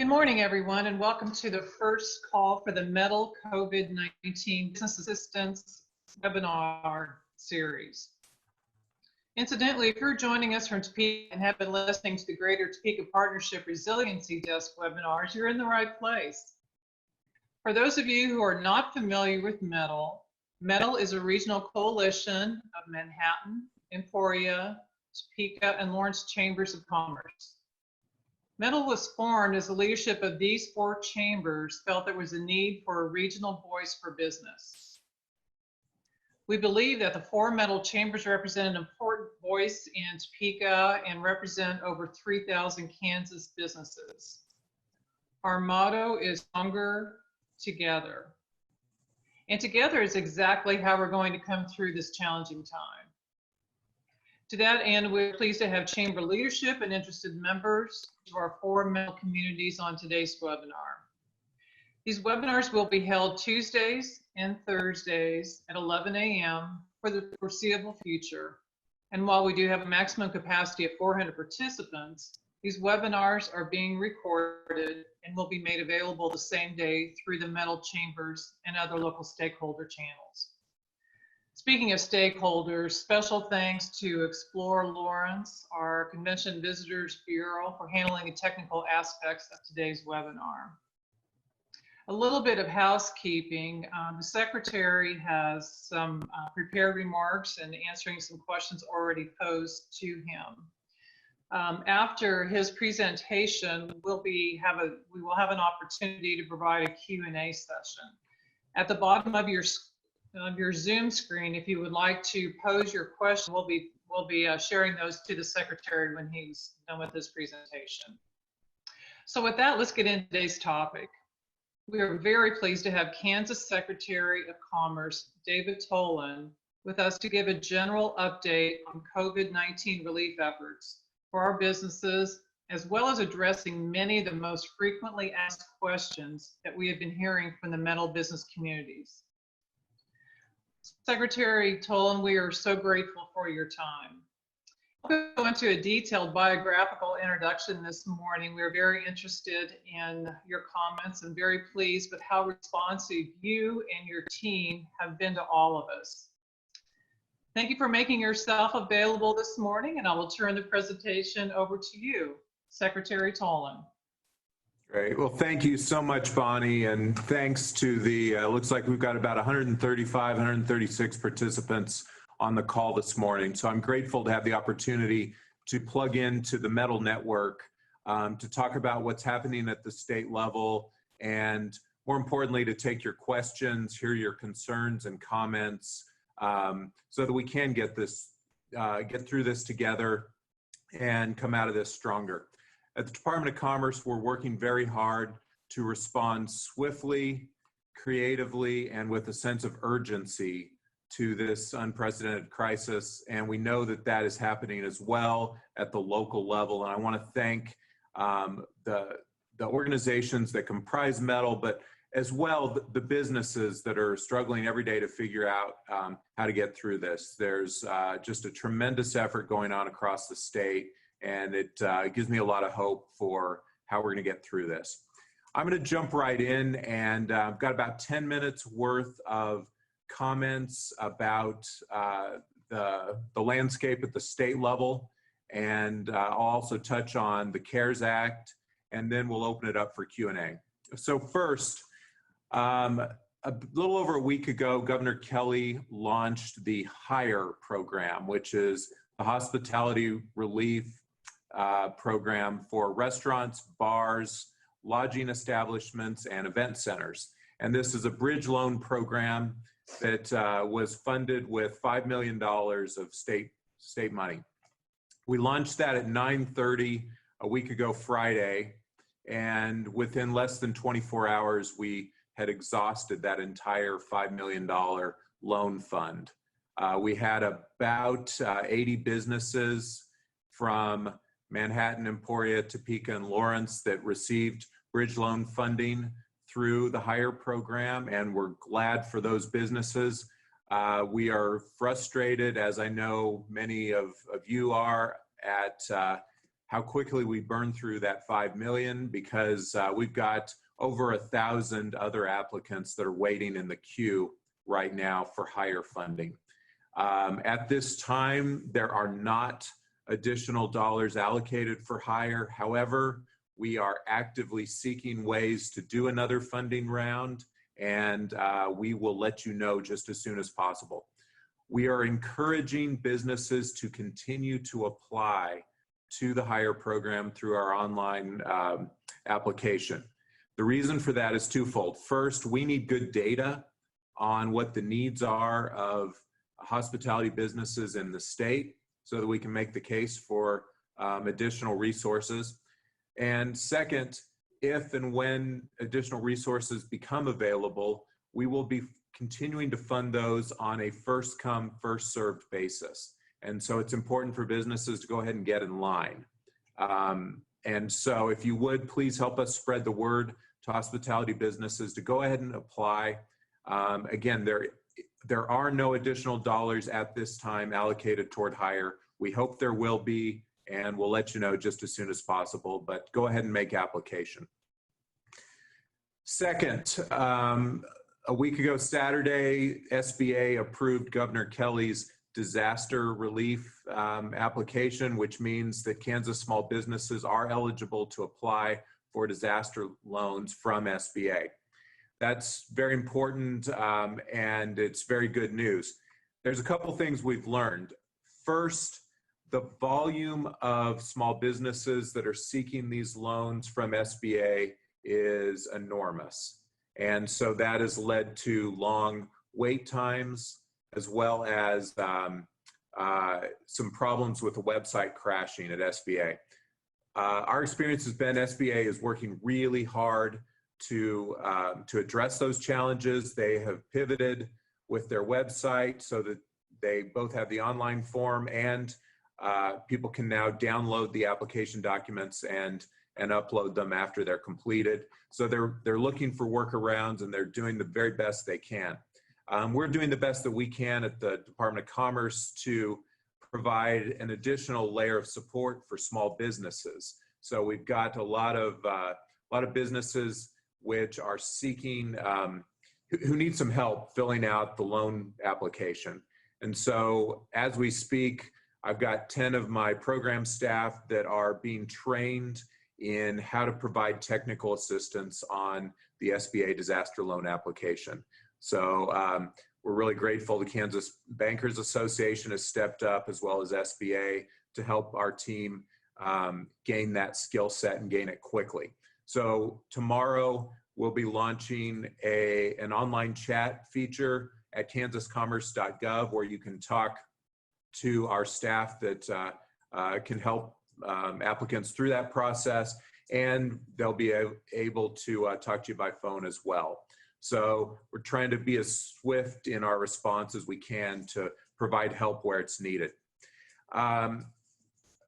Good morning, everyone, and welcome to the first call for the METL COVID-19 Business Assistance webinar series. Incidentally, if you're joining us from Topeka and have been listening to the Greater Topeka Partnership Resiliency Desk webinars, you're in the right place. For those of you who are not familiar with METL, METL is a regional coalition of Manhattan, Emporia, Topeka, and Lawrence Chambers of Commerce. METL was formed as the leadership of these four chambers felt there was a need for a regional voice for business. We believe that the four METL chambers represent an important voice in Topeka and represent over 3,000 Kansas businesses. Our motto is Stronger Together. And together is exactly how we're going to come through this challenging time. To that end, we're pleased to have chamber leadership and interested members of our four METL communities on today's webinar. These webinars will be held Tuesdays and Thursdays at 11 a.m. for the foreseeable future. And while we do have a maximum capacity of 400 participants, these webinars are being recorded and will be made available the same day through the METL chambers and other local stakeholder channels. Speaking of stakeholders, special thanks to Explore Lawrence, our Convention Visitors Bureau, for handling the technical aspects of today's webinar. A little bit of housekeeping. The Secretary has some prepared remarks and answering some questions already posed to him. After his presentation, we will have an opportunity to provide a Q&A session. At the bottom of your Zoom screen, if you would like to pose your question, we'll be sharing those to the Secretary when he's done with his presentation. So with that, let's get into today's topic. We are very pleased to have Kansas Secretary of Commerce, David Toland, with us to give a general update on COVID-19 relief efforts for our businesses, as well as addressing many of the most frequently asked questions that we have been hearing from the METL business communities. Secretary Toland, we are so grateful for your time. I'll go into a detailed biographical introduction this morning. We're very interested in your comments and very pleased with how responsive you and your team have been to all of us. Thank you for making yourself available this morning, and I will turn the presentation over to you, Secretary Toland. Great. Well, thank you so much, Bonnie, and thanks to the, looks like we've got about 135, 136 participants on the call this morning. So I'm grateful to have the opportunity to plug into the METL network to talk about what's happening at the state level, and more importantly, to take your questions, hear your concerns and comments, so that we can get through this together and come out of this stronger. At the Department of Commerce, we're working very hard to respond swiftly, creatively, and with a sense of urgency to this unprecedented crisis. And we know that that is happening as well at the local level. And I want to thank the organizations that comprise METL, but as well the businesses that are struggling every day to figure out how to get through this. There's just a tremendous effort going on across the state, and it gives me a lot of hope for how we're going to get through this. I'm going to jump right in, and I've got about 10 minutes worth of comments about the landscape at the state level, and I'll also touch on the CARES Act, and then we'll open it up for Q&A. So first, a little over a week ago, Governor Kelly launched the HIRE program, which is the Hospitality Relief program for restaurants, bars, lodging establishments, and event centers. And this is a bridge loan program that was funded with $5 million of state money. We launched that at 9:30 a week ago Friday, and within less than 24 hours, we had exhausted that entire $5 million loan fund. We had about 80 businesses from Manhattan, Emporia, Topeka, and Lawrence that received bridge loan funding through the HIRE program, and we're glad for those businesses. We are frustrated, as I know many of you are, at how quickly we burn through that 5 million, because we've got over 1,000 other applicants that are waiting in the queue right now for higher funding. At this time, there are not additional dollars allocated for higher. However, we are actively seeking ways to do another funding round, and we will let you know just as soon as possible. We are encouraging businesses to continue to apply to the higher program through our online application. The reason for that is twofold. First, we need good data on what the needs are of hospitality businesses in the state so that we can make the case for additional resources. And second, if and when additional resources become available, we will be continuing to fund those on a first come, first served basis. And so it's important for businesses to go ahead and get in line. And so if you would, please help us spread the word to hospitality businesses to go ahead and apply. Again, there are no additional dollars at this time allocated toward hire. We hope there will be, and we'll let you know just as soon as possible, but go ahead and make application. Second, a week ago Saturday, SBA approved Governor Kelly's disaster relief application, which means that Kansas small businesses are eligible to apply for disaster loans from SBA. That's very important, and it's very good news. There's a couple things we've learned. First, the volume of small businesses that are seeking these loans from SBA is enormous. And so that has led to long wait times, as well as some problems with the website crashing at SBA. Our experience has been SBA is working really hard to address those challenges. They have pivoted with their website so that they both have the online form, and people can now download the application documents and upload them after they're completed. So they're looking for workarounds, and they're doing the very best they can. We're doing the best that we can at the Department of Commerce to provide an additional layer of support for small businesses. So we've got a lot of businesses which are seeking, who need some help filling out the loan application. And so as we speak, I've got 10 of my program staff that are being trained in how to provide technical assistance on the SBA disaster loan application. So we're really grateful. The Kansas Bankers Association has stepped up, as well as SBA, to help our team gain that skill set and gain it quickly. So tomorrow we'll be launching an online chat feature at kansascommerce.gov where you can talk to our staff that can help applicants through that process, and they'll be able to talk to you by phone as well. So we're trying to be as swift in our response as we can to provide help where it's needed. A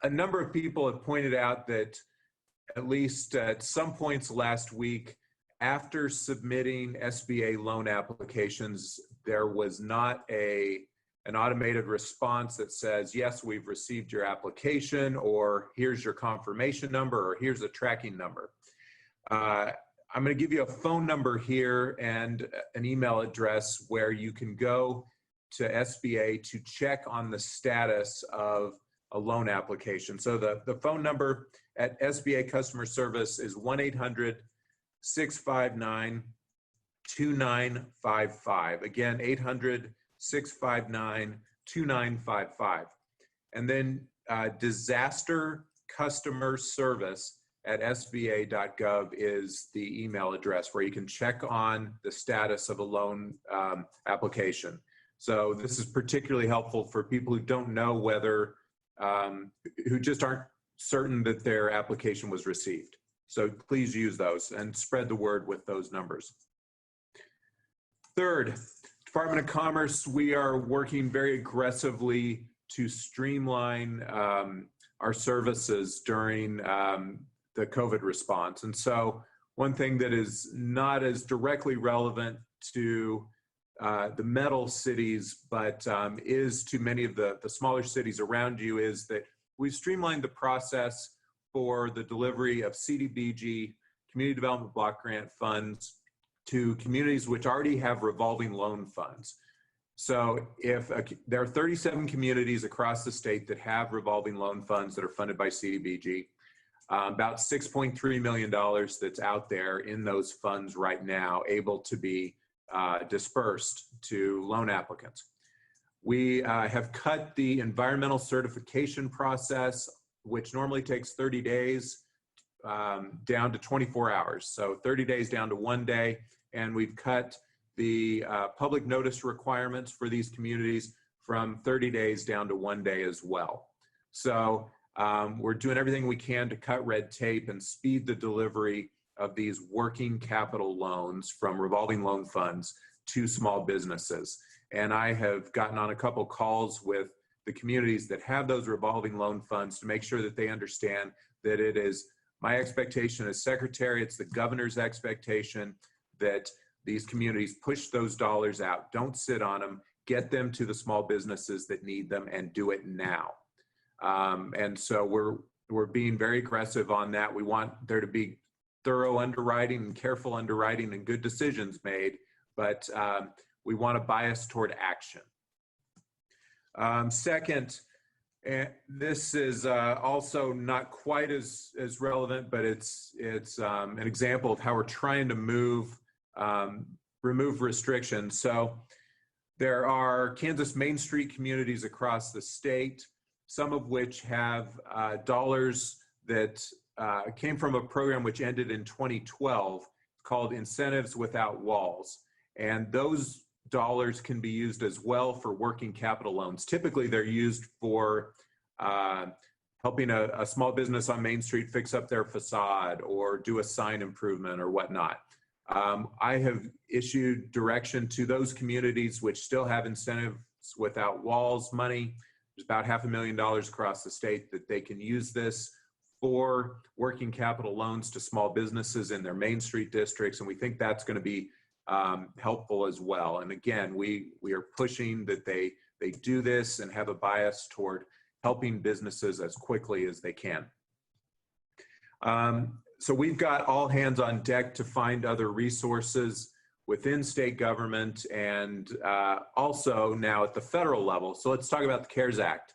number of people have pointed out that at least at some points last week, after submitting SBA loan applications, there was not an automated response that says, yes, we've received your application, or here's your confirmation number, or here's a tracking number. I'm going to give you a phone number here and an email address where you can go to SBA to check on the status of a loan application. So the phone number at SBA customer service is 1-800-659-2955. Again, 800-659-2955. And then disaster customer service at sba.gov is the email address where you can check on the status of a loan application. So this is particularly helpful for people who don't know whether, who just aren't certain that their application was received. So please use those and spread the word with those numbers. Third, Department of Commerce, we are working very aggressively to streamline our services during the COVID response. And so one thing that is not as directly relevant to the METL cities, but is to many of the smaller cities around you, is that we've streamlined the process for the delivery of CDBG, Community Development Block Grant funds, to communities which already have revolving loan funds. So if there are 37 communities across the state that have revolving loan funds that are funded by CDBG, about $6.3 million that's out there in those funds right now, able to be dispersed to loan applicants. We have cut the environmental certification process, which normally takes 30 days, down to 24 hours. So 30 days down to 1 day. And we've cut the public notice requirements for these communities from 30 days down to 1 day as well. So we're doing everything we can to cut red tape and speed the delivery of these working capital loans from revolving loan funds to small businesses. And I have gotten on a couple calls with the communities that have those revolving loan funds to make sure that they understand that it is my expectation as secretary, it's the governor's expectation that these communities push those dollars out, don't sit on them, get them to the small businesses that need them, and do it now. And so we're being very aggressive on that. We want there to be thorough underwriting and careful underwriting and good decisions made, but we want to bias toward action. Second, this is also not quite as relevant, but it's an example of how we're trying to remove restrictions. So there are Kansas Main Street communities across the state, some of which have dollars that came from a program which ended in 2012 called Incentives Without Walls. And those dollars can be used as well for working capital loans. Typically, they're used for helping a small business on Main Street fix up their facade or do a sign improvement or whatnot. I have issued direction to those communities which still have Incentives Without Walls money. There's about $500,000 across the state that they can use this for working capital loans to small businesses in their Main Street districts, and we think that's going to be helpful as well. And again, we are pushing that they do this and have a bias toward helping businesses as quickly as they can. So we've got all hands on deck to find other resources within state government and also now at the federal level. So let's talk about the CARES Act.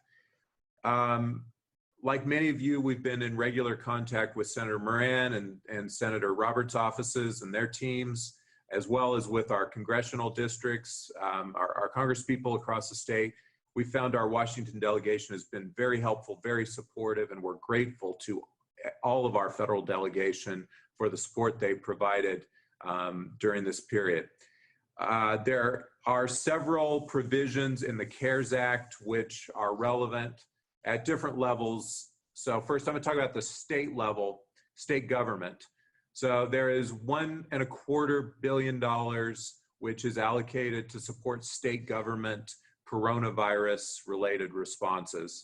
Like many of you, we've been in regular contact with Senator Moran and Senator Roberts' offices and their teams, as well as with our congressional districts, our congresspeople across the state. We found our Washington delegation has been very helpful, very supportive, and we're grateful to all of our federal delegation for the support they provided during this period. There are several provisions in the CARES Act which are relevant at different levels. So first I'm going to talk about the state level, state government. So there is $1.25 billion which is allocated to support state government coronavirus related responses.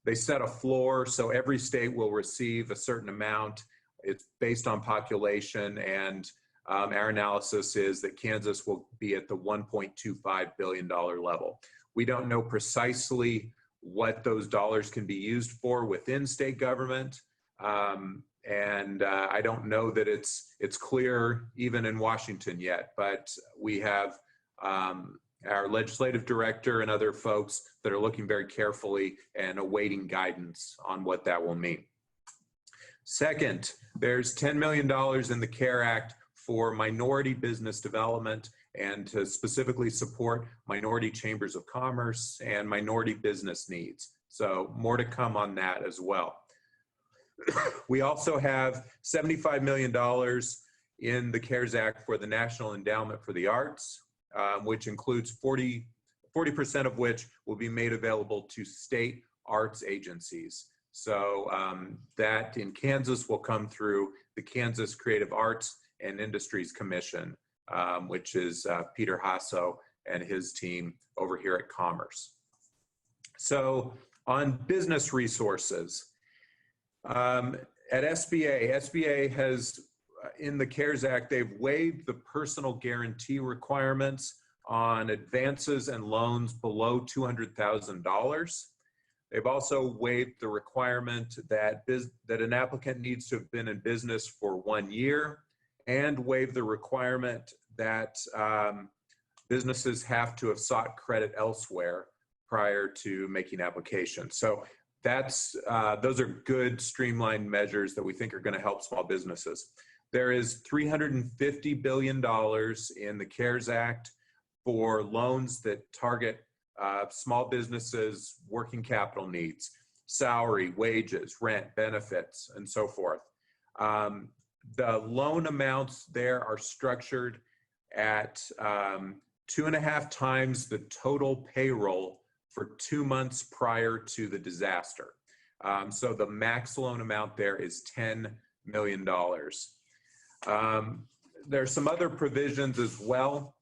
They set a floor, so every state will receive a certain amount. It's based on population, and our analysis is that Kansas will be at the $1.25 billion level. We don't know precisely what those dollars can be used for within state government. And I don't know that it's clear even in Washington yet, but we have our legislative director and other folks that are looking very carefully and awaiting guidance on what that will mean. Second, there's $10 million in the CARE Act for minority business development and to specifically support minority chambers of commerce and minority business needs. So more to come on that as well. We also have $75 million in the CARES Act for the National Endowment for the Arts, which includes 40% of which will be made available to state arts agencies. So that in Kansas will come through the Kansas Creative Arts and Industries Commission, which is Peter Hasso and his team over here at Commerce. So on business resources, at SBA has, in the CARES Act, they've waived the personal guarantee requirements on advances and loans below $200,000. They've also waived the requirement that an applicant needs to have been in business for 1 year, and waived the requirement that businesses have to have sought credit elsewhere prior to making applications. So those are good streamlined measures that we think are going to help small businesses. There is $350 billion in the CARES Act for loans that target small businesses' working capital needs, salary, wages, rent, benefits, and so forth. The loan amounts there are structured at 2.5 times the total payroll for 2 months prior to the disaster. So the max loan amount there is $10 million. There's some other provisions as well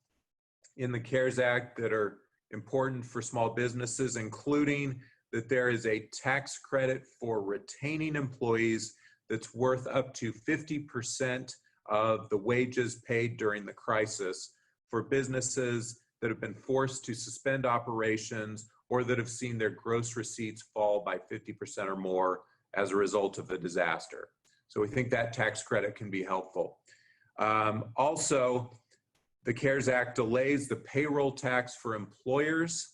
in the CARES Act that are important for small businesses, including that there is a tax credit for retaining employees that's worth up to 50% of the wages paid during the crisis for businesses that have been forced to suspend operations or that have seen their gross receipts fall by 50% or more as a result of the disaster. So we think that tax credit can be helpful. Also, the CARES Act delays the payroll tax for employers.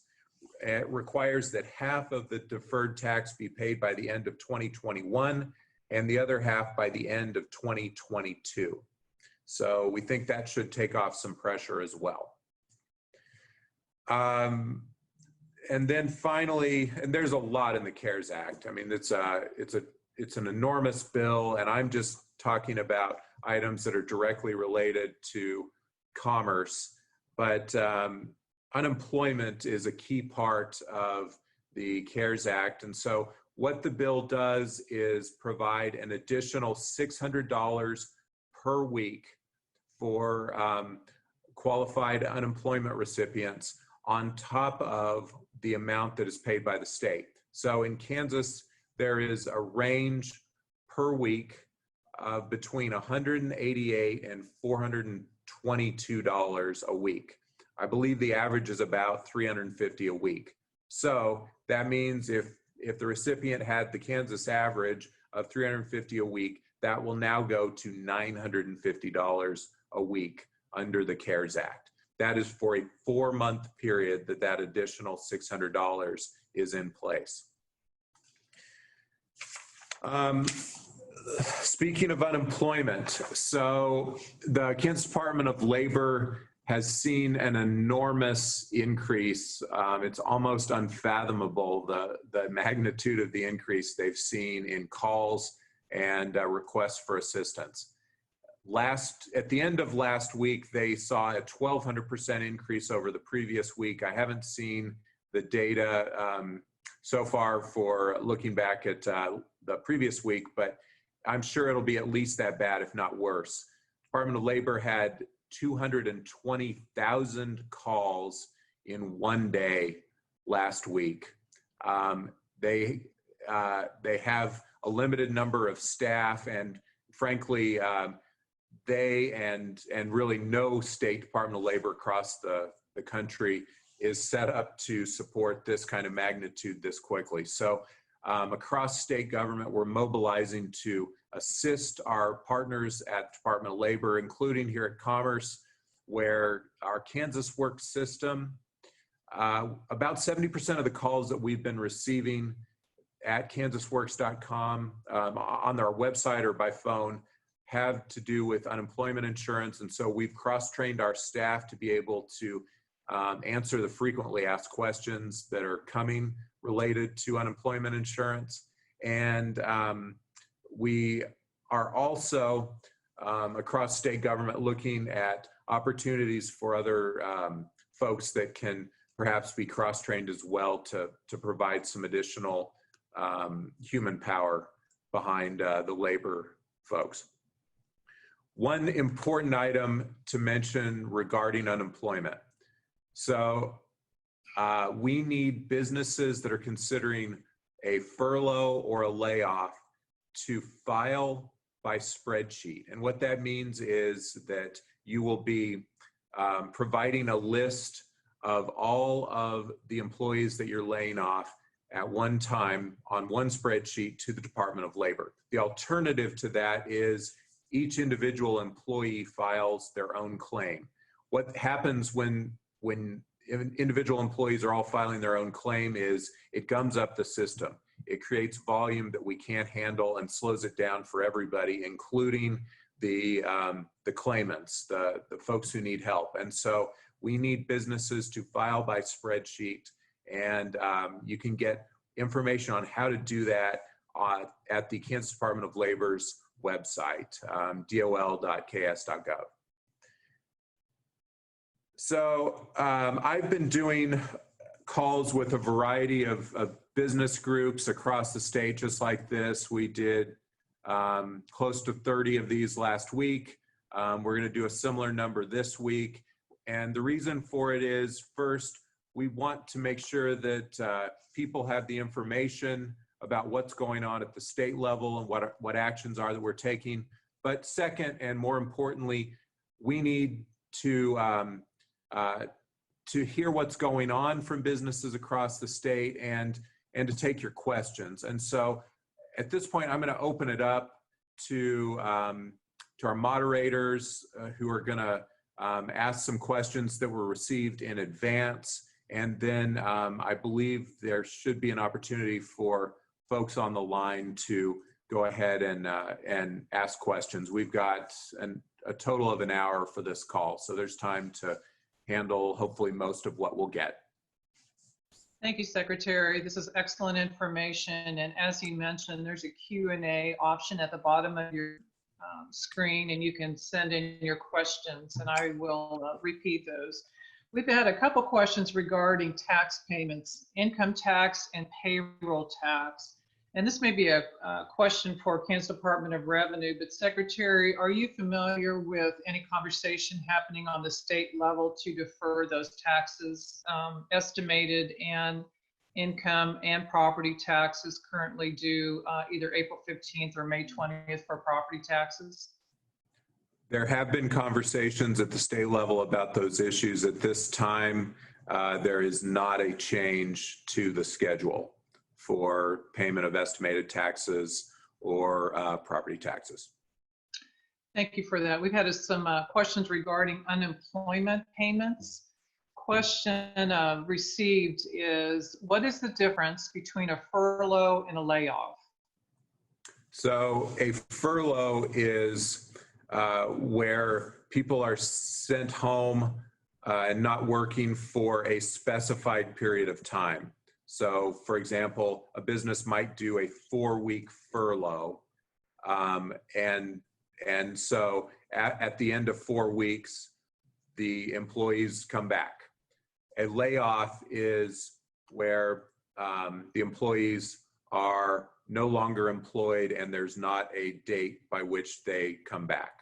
It requires that half of the deferred tax be paid by the end of 2021 and the other half by the end of 2022. So we think that should take off some pressure as well. And then finally, and there's a lot in the CARES Act. I mean, it's an enormous bill, and I'm just talking about items that are directly related to commerce, but unemployment is a key part of the CARES Act. And so what the bill does is provide an additional $600 per week for qualified unemployment recipients on top of the amount that is paid by the state. So in Kansas, there is a range per week of between $188 and $422 a week. I believe the average is about $350 a week. So that means if the recipient had the Kansas average of $350 a week, that will now go to $950 a week under the CARES Act. That is for a 4-month period that additional $600 is in place. Speaking of unemployment, so the Kansas Department of Labor has seen an enormous increase. It's almost unfathomable, the magnitude of the increase they've seen in calls and requests for assistance. At the end of last week, they saw a 1,200% increase over the previous week. I haven't seen the data so far for looking back at the previous week, but I'm sure it'll be at least that bad, if not worse. Department of Labor had 220,000 calls in 1 day last week. They have a limited number of staff, and frankly, they and really no state Department of Labor across the country is set up to support this kind of magnitude this quickly. So across state government, we're mobilizing to assist our partners at Department of Labor, including here at Commerce, where our Kansas Work system, about 70% of the calls that we've been receiving at kansasworks.com on our website or by phone have to do with unemployment insurance. And so we've cross-trained our staff to be able to answer the frequently asked questions that are coming related to unemployment insurance. And we are also across state government looking at opportunities for other folks that can perhaps be cross-trained as well to provide some additional human power behind the labor folks. One important item to mention regarding unemployment. So we need businesses that are considering a furlough or a layoff to file by spreadsheet. And what that means is that you will be providing a list of all of the employees that you're laying off at one time on one spreadsheet to the Department of Labor. The alternative to that is each individual employee files their own claim. What happens when individual employees are all filing their own claim is it gums up the system. It creates volume that we can't handle and slows it down for everybody, including the claimants, the folks who need help. And so we need businesses to file by spreadsheet, and you can get information on how to do that at the Kansas Department of Labor's website, dol.ks.gov. So I've been doing calls with a variety of business groups across the state, just like this. We did close to 30 of these last week. We're going to do a similar number this week. And the reason for it is, first, we want to make sure that people have the information about what's going on at the state level and what actions are that we're taking. But second, and more importantly, we need to hear what's going on from businesses across the state and to take your questions. And so at this point, I'm going to open it up to our moderators who are going to ask some questions that were received in advance. And then I believe there should be an opportunity for folks on the line to go ahead and ask questions. We've got a total of an hour for this call, so there's time to handle hopefully most of what we'll get. Thank you, Secretary. This is excellent information. And as you mentioned, there's a Q&A option at the bottom of your screen, and you can send in your questions, and I will repeat those. We've had a couple questions regarding tax payments, income tax and payroll tax. And this may be a question for Kansas Department of Revenue, but Secretary, are you familiar with any conversation happening on the state level to defer those taxes, estimated and income and property taxes currently due either April 15th or May 20th for property taxes? There have been conversations at the state level about those issues. At this time, there is not a change to the schedule for payment of estimated taxes or property taxes. Thank you for that. We've had some questions regarding unemployment payments. Question received is, what is the difference between a furlough and a layoff? So a furlough is where people are sent home and not working for a specified period of time. So, for example, a business might do a 4-week furlough, and so at the end of 4 weeks, the employees come back. A layoff is where the employees are no longer employed and there's not a date by which they come back.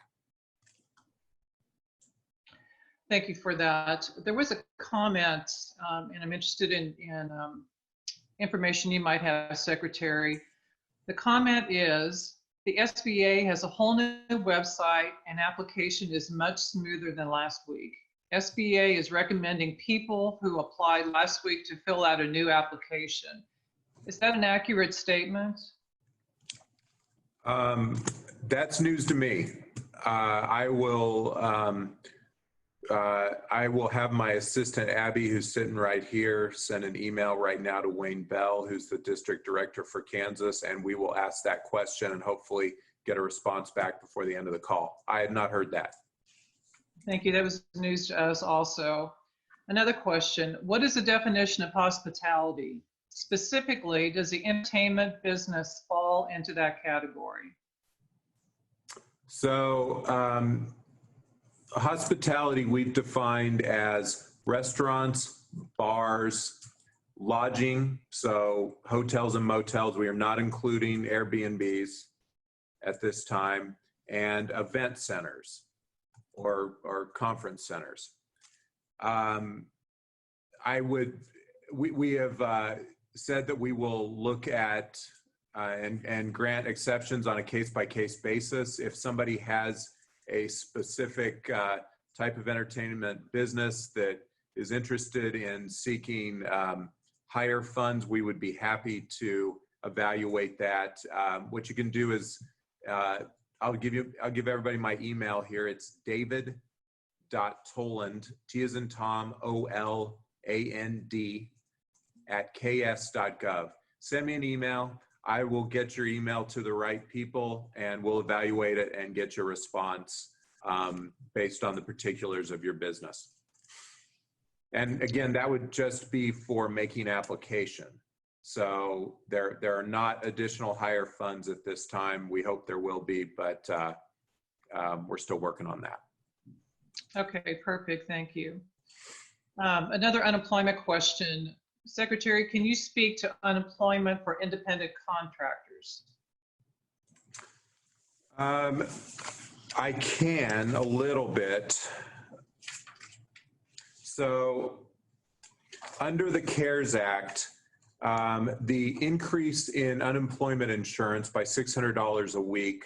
Thank you for that. There was a comment, and I'm interested in information you might have, Secretary. The comment is, the SBA has a whole new website and application is much smoother than last week. SBA is recommending people who applied last week to fill out a new application. Is that an accurate statement? That's news to me. I will have my assistant, Abby, who's sitting right here, send an email right now to Wayne Bell, who's the district director for Kansas, and we will ask that question and hopefully get a response back before the end of the call. I had not heard that. Thank you. That was news to us also. Another question, what is the definition of hospitality? Specifically, does the entertainment business fall into that category? So, hospitality we've defined as restaurants, bars, lodging, so hotels and motels. We are not including Airbnbs at this time, and event centers or conference centers. We have said that we will look at and grant exceptions on a case-by-case basis. If somebody has a specific type of entertainment business that is interested in seeking higher funds, we would be happy to evaluate that. What you can do is, I'll give everybody my email here. It's david.toland, T as in Tom, OLAND, @ks.gov. Send me an email. I will get your email to the right people, and we'll evaluate it and get your response based on the particulars of your business. And again, that would just be for making application. So there are not additional higher funds at this time. We hope there will be, but we're still working on that. Okay, perfect. Thank you. Another unemployment question. Secretary, can you speak to unemployment for independent contractors? I can a little bit. So under the CARES Act, the increase in unemployment insurance by $600 a week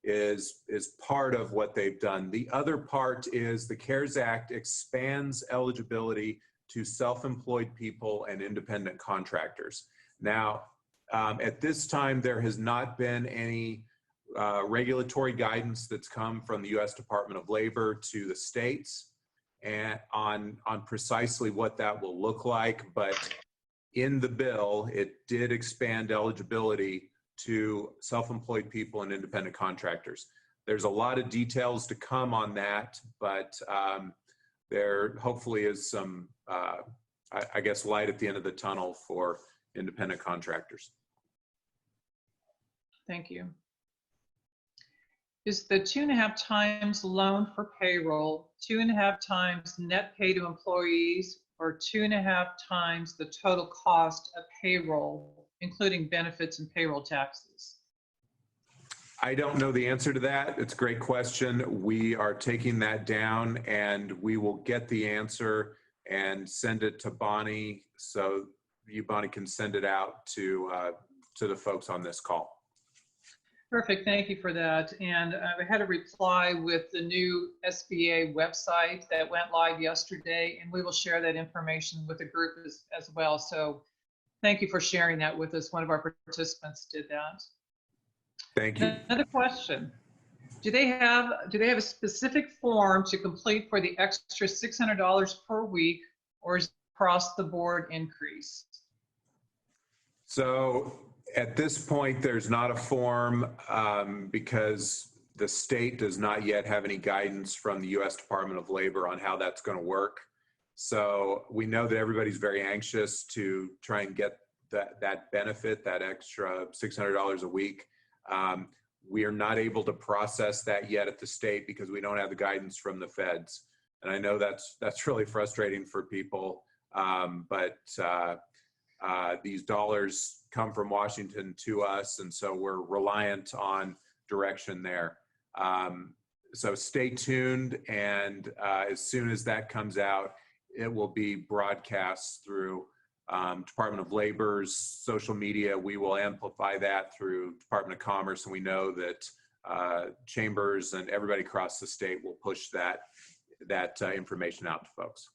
is part of what they've done. The other part is the CARES Act expands eligibility to self-employed people and independent contractors. Now, at this time, there has not been any regulatory guidance that's come from the U.S. Department of Labor to the states and on precisely what that will look like, but in the bill, it did expand eligibility to self-employed people and independent contractors. There's a lot of details to come on that, but there hopefully is some, I guess, light at the end of the tunnel for independent contractors. Thank you. Is the 2.5 times loan for payroll 2.5 times net pay to employees, or 2.5 times the total cost of payroll, including benefits and payroll taxes? I don't know the answer to that. It's a great question. We are taking that down, and we will get the answer and send it to Bonnie, so you, Bonnie, can send it out to the folks on this call. Perfect, thank you for that. And I had a reply with the new SBA website that went live yesterday, and we will share that information with the group as well. So thank you for sharing that with us. One of our participants did that. Thank you. Another question. Do they have a specific form to complete for the extra $600 per week, or is it across the board increase? So at this point, there's not a form because the state does not yet have any guidance from the U.S. Department of Labor on how that's going to work. So we know that everybody's very anxious to try and get that benefit, that extra $600 a week. We are not able to process that yet at the state because we don't have the guidance from the feds. And I know that's really frustrating for people, but these dollars come from Washington to us, and so we're reliant on direction there. So stay tuned, and as soon as that comes out, it will be broadcast through Department of Labor's social media. We will amplify that through Department of Commerce, and we know that chambers and everybody across the state will push that information out to folks.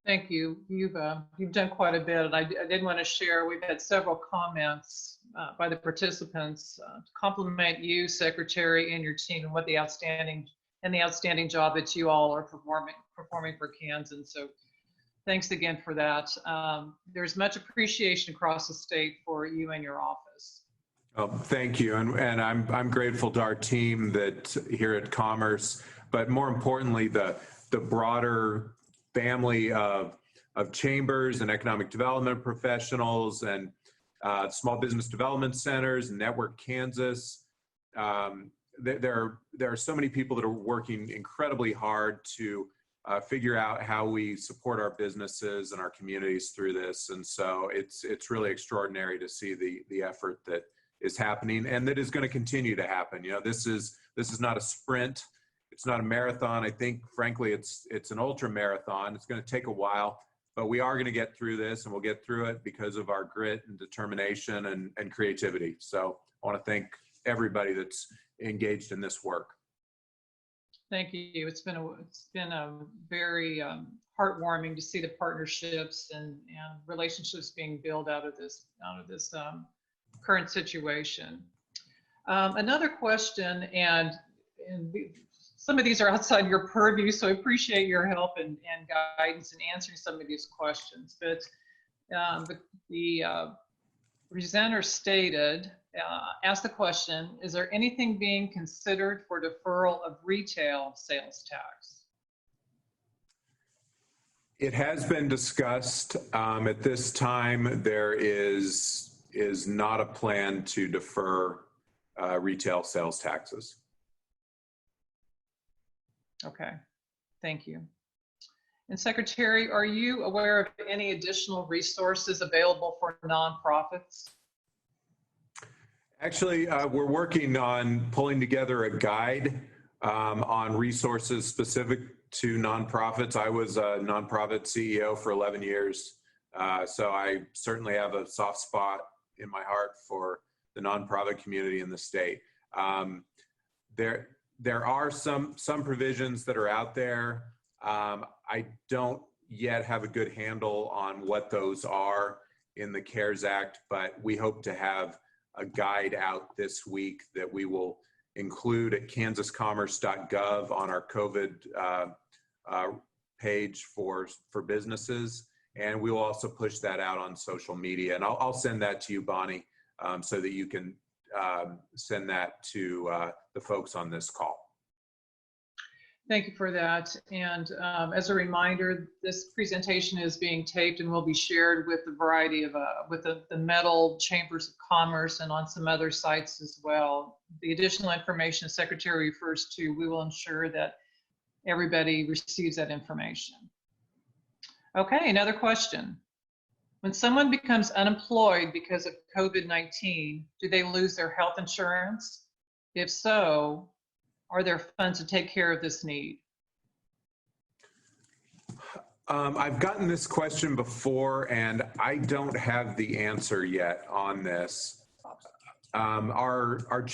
Thank you. You've done quite a bit, and I did want to share. We've had several comments by the participants to compliment you, Secretary, and your team, and what the outstanding job that you all are performing for Kansas. So thanks again for that. There's much appreciation across the state for you and your office. Thank you, and I'm grateful to our team that here at Commerce, but more importantly, the broader family of chambers and economic development professionals and small business development centers and Network Kansas. There are so many people that are working incredibly hard to figure out how we support our businesses and our communities through this. And so it's really extraordinary to see the effort that is happening and that is going to continue to happen. You know, this is not a sprint. It's not a marathon. I think, frankly, it's an ultra marathon. It's going to take a while, but we are going to get through this, and we'll get through it because of our grit and determination and creativity. So I want to thank everybody that's engaged in this work. Thank you. It's been a very heartwarming to see the partnerships and relationships being built out of this current situation. Another question, and some of these are outside your purview, so I appreciate your help and guidance in answering some of these questions. But the presenter stated, asked the question, is there anything being considered for deferral of retail sales tax? It has been discussed. At this time, there is not a plan to defer retail sales taxes. Okay, thank you. And Secretary, are you aware of any additional resources available for nonprofits? Actually, we're working on pulling together a guide on resources specific to nonprofits. I was a nonprofit CEO for 11 years, so I certainly have a soft spot in my heart for the nonprofit community in the state. There are some provisions that are out there. I don't yet have a good handle on what those are in the CARES Act, but we hope to have a guide out this week that we will include at kansascommerce.gov on our COVID page for businesses. And we will also push that out on social media. And I'll send that to you, Bonnie, so that you can send that to the folks on this call. Thank you for that. And as a reminder, this presentation is being taped and will be shared with a variety of, with the METL Chambers of Commerce and on some other sites as well. The additional information the Secretary refers to, we will ensure that everybody receives that information. Okay, another question. When someone becomes unemployed because of COVID-19, do they lose their health insurance? If so, are there funds to take care of this need? I've gotten this question before, and I don't have the answer yet on this. Our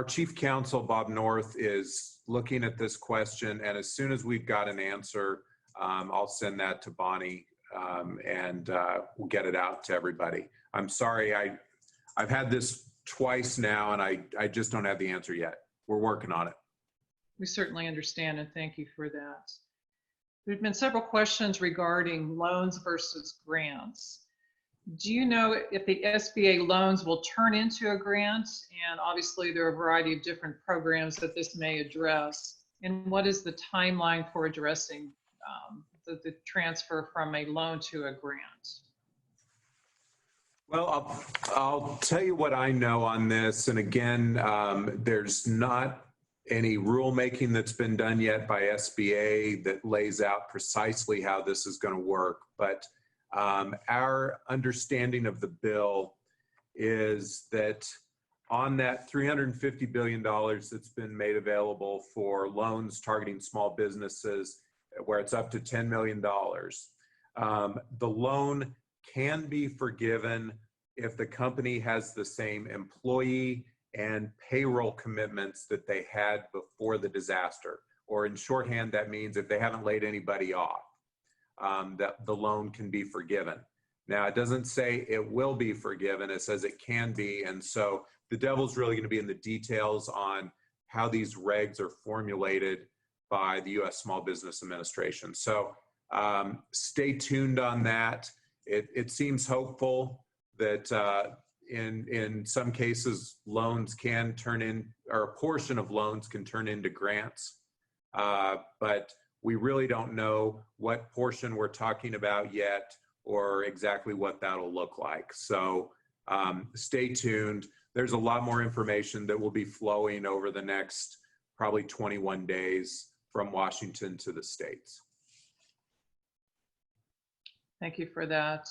chief counsel, Bob North, is looking at this question, and as soon as we've got an answer, I'll send that to Bonnie, and we'll get it out to everybody. I'm sorry, I've had this twice now, and I just don't have the answer yet. We're working on it. We certainly understand, and thank you for that. There's been several questions regarding loans versus grants. Do you know if the SBA loans will turn into a grant? And obviously there are a variety of different programs that this may address. And what is the timeline for addressing the transfer from a loan to a grant? Well, I'll tell you what I know on this. And again, there's not any rulemaking that's been done yet by SBA that lays out precisely how this is going to work. But our understanding of the bill is that on that $350 billion that's been made available for loans targeting small businesses, where it's up to $10 million, the loan can be forgiven if the company has the same employee and payroll commitments that they had before the disaster. Or in shorthand, that means if they haven't laid anybody off, that the loan can be forgiven. Now, it doesn't say it will be forgiven, it says it can be. And so the devil's really going to be in the details on how these regs are formulated by the U.S. Small Business Administration. So stay tuned on that. It seems hopeful that in some cases, loans can turn in, or a portion of loans can turn into grants. But we really don't know what portion we're talking about yet or exactly what that'll look like. So stay tuned. There's a lot more information that will be flowing over the next probably 21 days from Washington to the states. Thank you for that.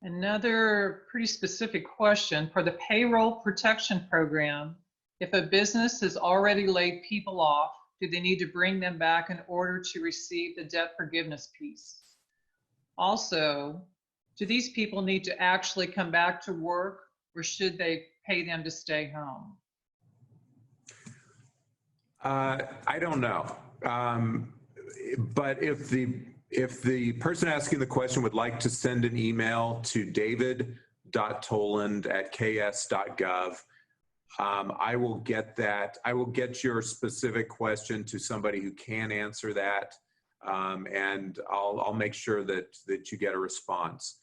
Another pretty specific question. For the payroll protection program, if a business has already laid people off, do they need to bring them back in order to receive the debt forgiveness piece? Also, do these people need to actually come back to work, or should they pay them to stay home? I don't know. But if the person asking the question would like to send an email to david.toland@ks.gov, I will get that. I will get your specific question to somebody who can answer that, and I'll make sure that you get a response.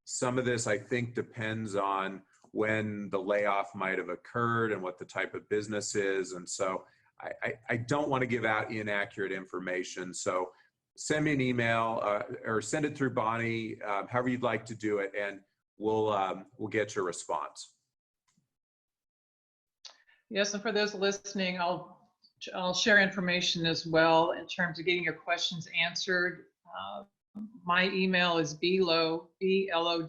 Some of this, I think, depends on when the layoff might have occurred and what the type of business is. And so I don't want to give out inaccurate information. So send me an email or send it through Bonnie, however you'd like to do it, and we'll get your response. Yes, and for those listening, I'll share information as well in terms of getting your questions answered. My email is blowe, BLOWE,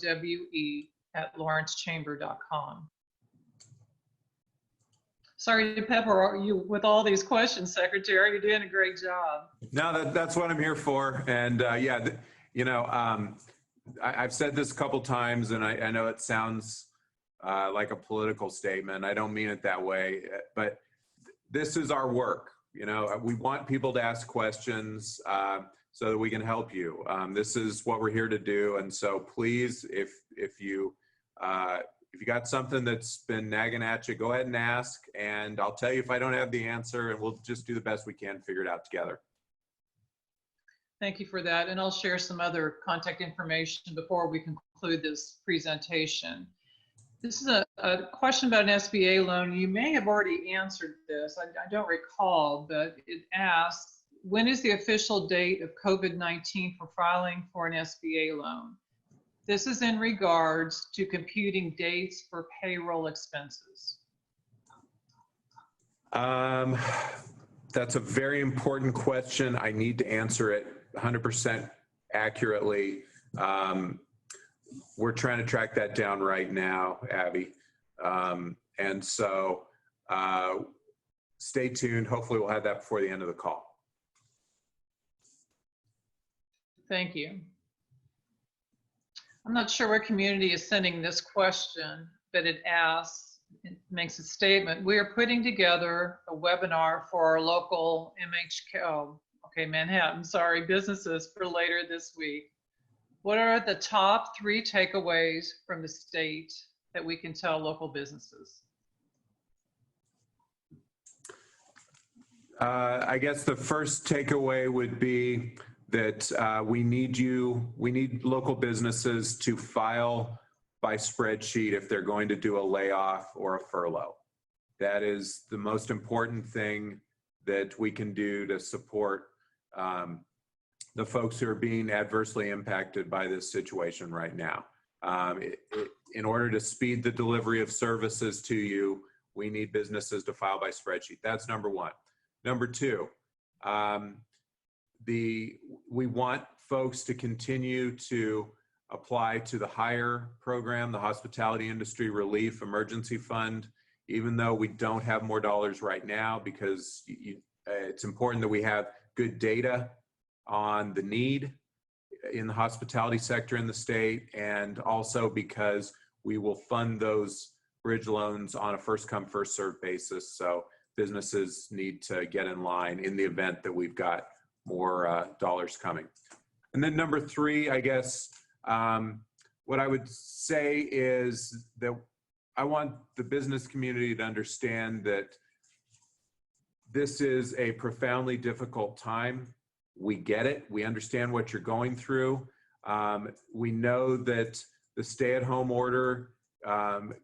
@lawrencechamber.com. Sorry to pepper you with all these questions, Secretary. You're doing a great job. No, that's what I'm here for. And yeah, I've said this a couple times, and I know it sounds like a political statement. I don't mean it that way, but this is our work. We want people to ask questions so that we can help you. This is what we're here to do. And so please, if you got something that's been nagging at you, go ahead and ask, and I'll tell you if I don't have the answer, and we'll just do the best we can to figure it out together. Thank you for that. And I'll share some other contact information before we conclude this presentation. This is a question about an SBA loan. You may have already answered this. I don't recall, but it asks, when is the official date of COVID-19 for filing for an SBA loan? This is in regards to computing dates for payroll expenses. That's a very important question. I need to answer it 100% accurately. We're trying to track that down right now, Abby. And so stay tuned. Hopefully we'll have that before the end of the call. Thank you. I'm not sure what community is sending this question, but it asks, it makes a statement. We are putting together a webinar for our local Manhattan, businesses for later this week. What are the top 3 takeaways from the state that we can tell local businesses? I guess the first takeaway would be that we need local businesses to file by spreadsheet if they're going to do a layoff or a furlough. That is the most important thing that we can do to support the folks who are being adversely impacted by this situation right now. In order to speed the delivery of services to you, we need businesses to file by spreadsheet. That's number 1. Number 2, we want folks to continue to apply to the HIRE program, the Hospitality Industry Relief Emergency Fund, even though we don't have more dollars right now, because it's important that we have good data on the need in the hospitality sector in the state, and also because we will fund those bridge loans on a first come, first served basis. So businesses need to get in line in the event that we've got more dollars coming. And then number 3, I guess, what I would say is that I want the business community to understand that this is a profoundly difficult time. We get it. We understand what you're going through. We know that the stay-at-home order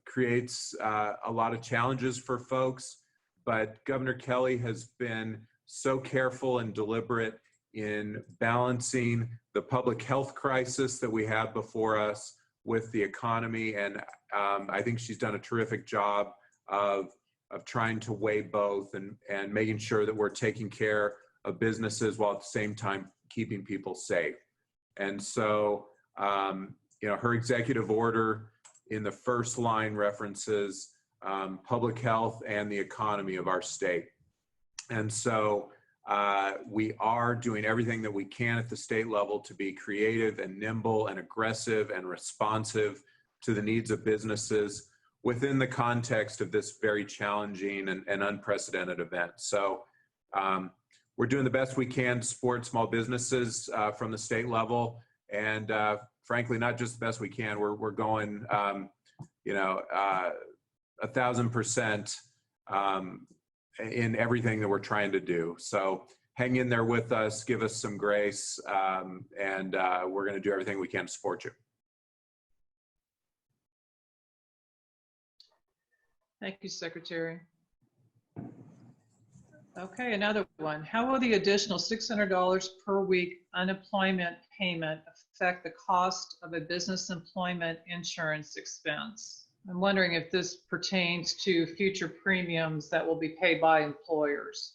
creates a lot of challenges for folks, but Governor Kelly has been so careful and deliberate in balancing the public health crisis that we have before us with the economy. And I think she's done a terrific job of trying to weigh both and making sure that we're taking care of businesses while at the same time keeping people safe. And so, her executive order in the first line references public health and the economy of our state. And so we are doing everything that we can at the state level to be creative and nimble and aggressive and responsive to the needs of businesses. within the context of this very challenging and unprecedented event. So we're doing the best we can to support small businesses from the state level, and frankly, not just the best we can. We're going, 1,000% in everything that we're trying to do. So hang in there with us, give us some grace, and we're going to do everything we can to support you. Thank you, Secretary. Okay, another one. How will the additional $600 per week unemployment payment affect the cost of a business employment insurance expense? I'm wondering if this pertains to future premiums that will be paid by employers.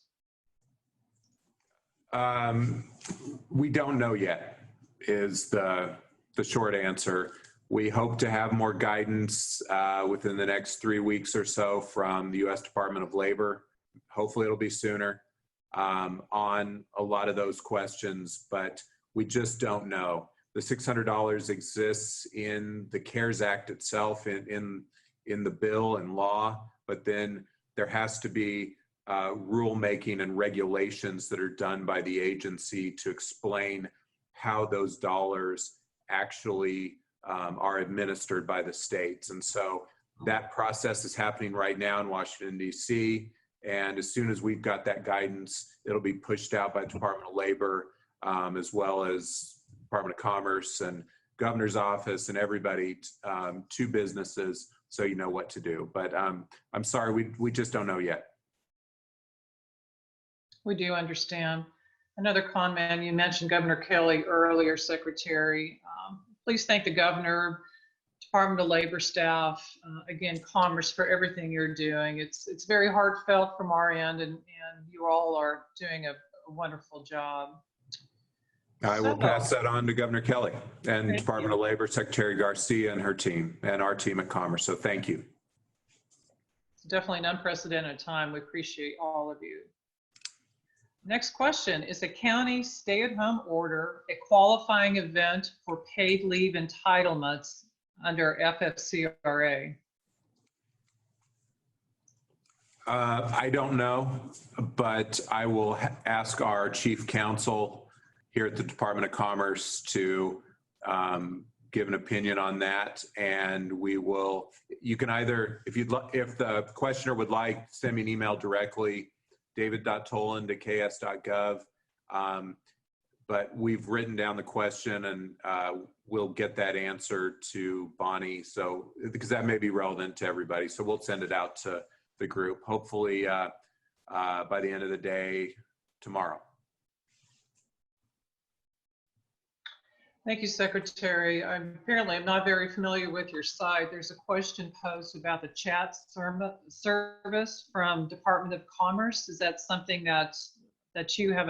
We don't know yet, is the short answer. We hope to have more guidance within the next 3 weeks or so from the U.S. Department of Labor. Hopefully it'll be sooner on a lot of those questions, but we just don't know. The $600 exists in the CARES Act itself, in the bill and law, but then there has to be rulemaking and regulations that are done by the agency to explain how those dollars actually are administered by the states. And so that process is happening right now in Washington, D.C. And as soon as we've got that guidance, it'll be pushed out by the Department of Labor, as well as Department of Commerce and Governor's Office and everybody to businesses, so you know what to do. But I'm sorry, we just don't know yet. We do understand. Another comment, you mentioned Governor Kelly earlier, Secretary. Please thank the Governor, Department of Labor staff, again, Commerce, for everything you're doing. It's very heartfelt from our end, and you all are doing a wonderful job. I will pass that on to Governor Kelly and Department of Labor, Secretary Garcia and her team, and our team at Commerce. So thank you. It's definitely an unprecedented time. We appreciate all of you. Next question, is a county stay-at-home order a qualifying event for paid leave entitlements under FFCRA? I don't know, but I will ask our chief counsel here at the Department of Commerce to give an opinion on that, and we will. You can either, if the questioner would like, send me an email directly, david.toland@ks.gov. But we've written down the question, and we'll get that answer to Bonnie. So because that may be relevant to everybody, so we'll send it out to the group, hopefully by the end of the day tomorrow. Thank you, Secretary. Apparently I'm not very familiar with your site. There's a question posed about the chat service from Department of Commerce. Is that something that you have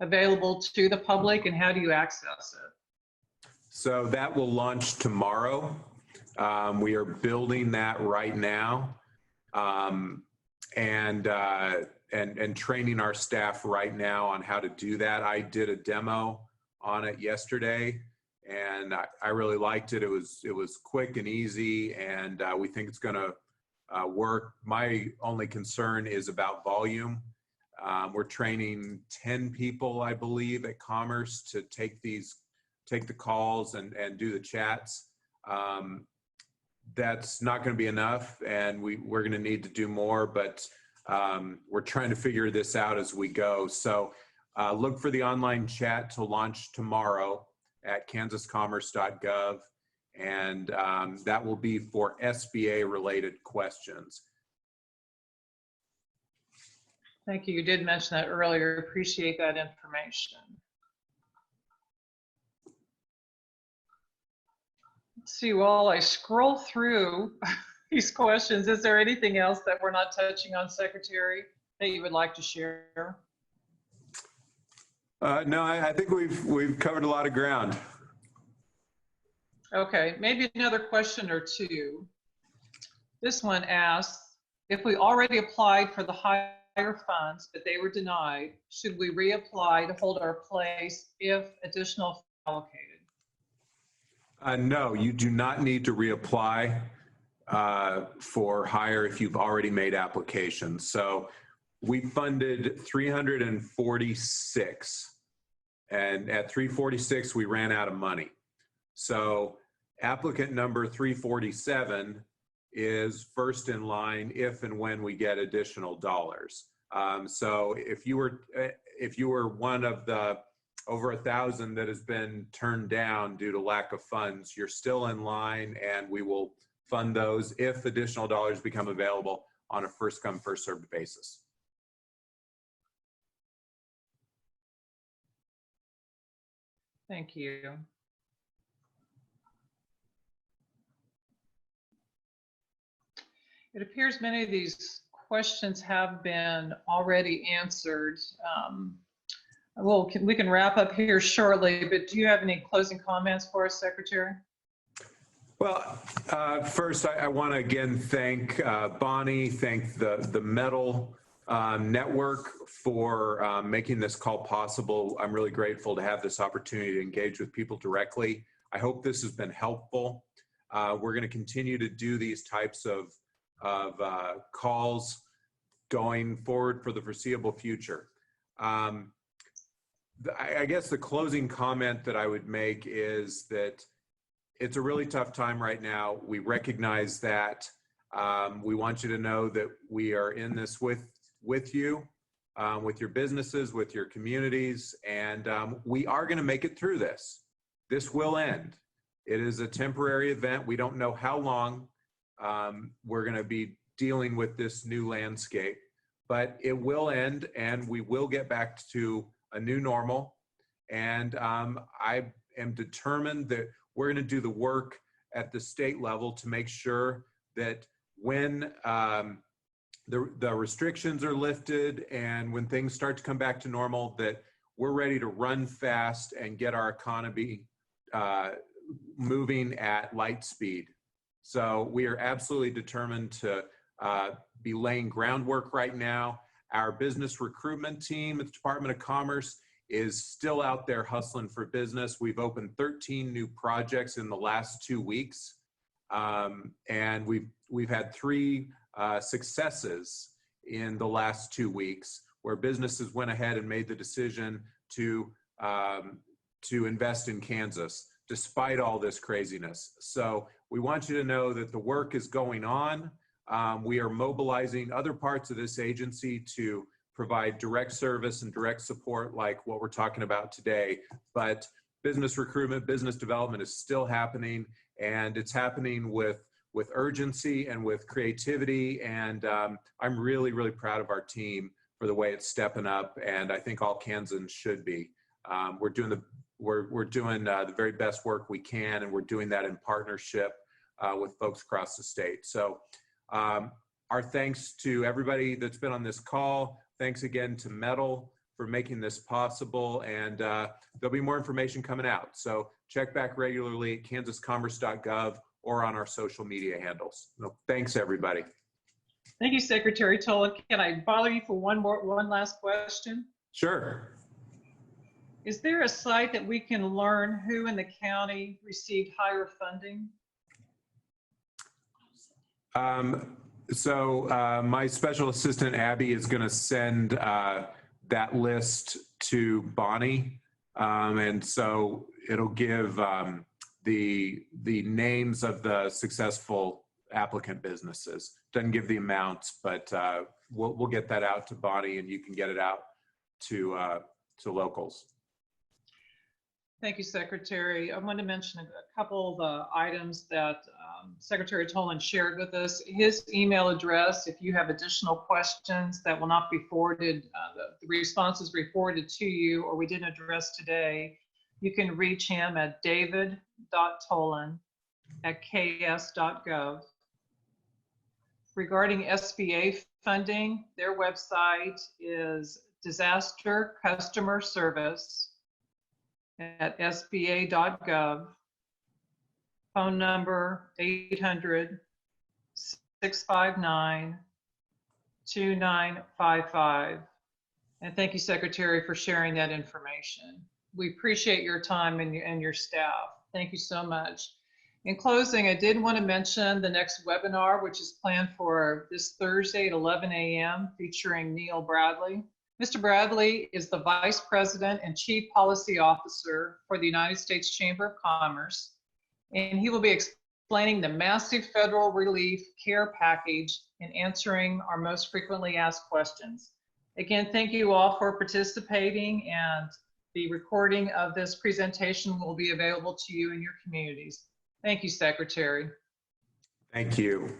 available to the public, and how do you access it? So that will launch tomorrow. We are building that right now, and training our staff right now on how to do that. I did a demo on it yesterday, and I really liked it. It was quick and easy, and we think it's going to work. My only concern is about volume. We're training 10 people, I believe, at Commerce to take the calls and do the chats. That's not going to be enough, and we're going to need to do more, but we're trying to figure this out as we go. So look for the online chat to launch tomorrow at kansascommerce.gov, and that will be for SBA-related questions. Thank you. You did mention that earlier. Appreciate that information. Let's see, while I scroll through these questions, is there anything else that we're not touching on, Secretary, that you would like to share? No, I think we've covered a lot of ground. Okay, maybe another question or two. This one asks, if we already applied for the higher funds but they were denied, should we reapply to hold our place if additional funds allocated? No, you do not need to reapply. for hire if you've already made applications. So we funded 346, and at 346 we ran out of money. So applicant number 347 is first in line if and when we get additional dollars. So if you were one of the over 1,000 that has been turned down due to lack of funds, you're still in line, and we will fund those if additional dollars become available on a first come, first served basis. Thank you. It appears many of these questions have been already answered. Well, we can wrap up here shortly, but do you have any closing comments for us, Secretary? Well, first, I want to again thank Bonnie, thank the METL network for making this call possible. I'm really grateful to have this opportunity to engage with people directly. I hope this has been helpful. We're going to continue to do these types of calls going forward for the foreseeable future. I guess the closing comment that I would make is that it's a really tough time right now. We recognize that. We want you to know that we are in this with you, with your businesses, with your communities, and we are going to make it through this. This will end. It is a temporary event. We don't know how long we're going to be dealing with this new landscape, but it will end, and we will get back to a new normal. And I am determined that we're going to do the work at the state level to make sure that when the restrictions are lifted and when things start to come back to normal, that we're ready to run fast and get our economy moving at light speed. So we are absolutely determined to be laying groundwork right now. Our business recruitment team at the Department of Commerce is still out there hustling for business. We've opened 13 new projects in the last 2 weeks. And we've had 3 successes in the last 2 weeks where businesses went ahead and made the decision to invest in Kansas despite all this craziness. So we want you to know that the work is going on. We are mobilizing other parts of this agency to provide direct service and direct support like what we're talking about today. But business recruitment, business development is still happening, and it's happening with urgency and with creativity. And I'm really, really proud of our team for the way it's stepping up, and I think all Kansans should be. We're doing the very best work we can, and we're doing that in partnership with folks across the state. So our thanks to everybody that's been on this call. Thanks again to METL for making this possible, and there'll be more information coming out. So check back regularly at kansascommerce.gov or on our social media handles. So thanks, everybody. Thank you, Secretary Toland. Can I bother you for one last question? Sure. Is there a site that we can learn who in the county received higher funding? My special assistant, Abby, is going to send that list to Bonnie. And so it'll give the names of the successful applicant businesses. Doesn't give the amounts, but we'll get that out to Bonnie, and you can get it out to locals. Thank you, Secretary. I want to mention a couple of the items that Secretary Toland shared with us. His email address, if you have additional questions that will not be forwarded, the responses forwarded to you or we didn't address today, you can reach him at david.toland@ks.gov. Regarding SBA funding, their website is Disaster Customer Service at sba.gov. Phone number 800-659-2955. And thank you, Secretary, for sharing that information. We appreciate your time and your staff. Thank you so much. In closing, I did want to mention the next webinar, which is planned for this Thursday at 11 a.m., featuring Neil Bradley. Mr. Bradley is the Vice President and Chief Policy Officer for the United States Chamber of Commerce, and he will be explaining the massive federal relief care package and answering our most frequently asked questions. Again, thank you all for participating, and the recording of this presentation will be available to you in your communities. Thank you, Secretary. Thank you.